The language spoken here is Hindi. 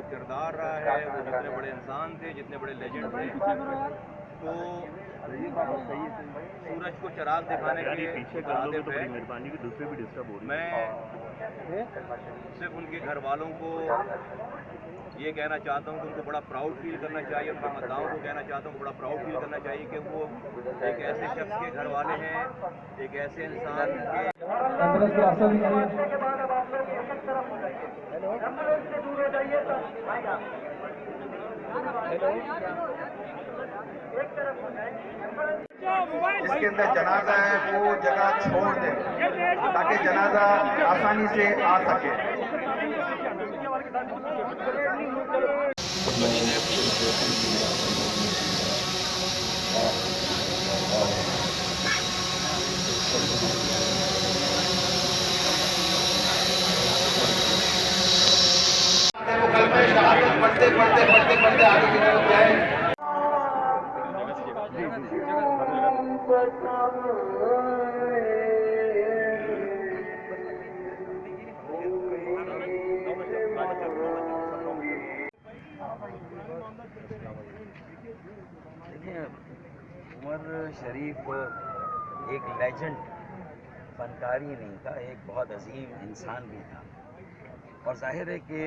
जो किरदार रहा है, वो जितने बड़े इंसान थे, जितने बड़े लेजेंड थे, तो सूरज को चिराग दिखाने के लिए पीछे मुतालिब है। मेहरबानी की दूसरे भी डिस्टर्ब हो रही है। मैं सिर्फ उनके घर वालों को ये कहना चाहता हूँ कि उनको बड़ा प्राउड फील करना चाहिए, उनके मतदाओं को कहना चाहता हूँ बड़ा प्राउड फील करना चाहिए कि वो एक ऐसे शख्स के घर वाले हैं, एक ऐसे इंसान के। जिसके अंदर जनाजा है वो जगह छोड़ दे ताकि जनाजा आसानी से आ सके। पढ़ते पढ़ते पढ़ते पढ़ते आगे की तरफ जाए। देखिए, उमर शरीफ एक लेजेंड फनकार ही नहीं था, एक बहुत अजीम इंसान भी था। और जाहिर है कि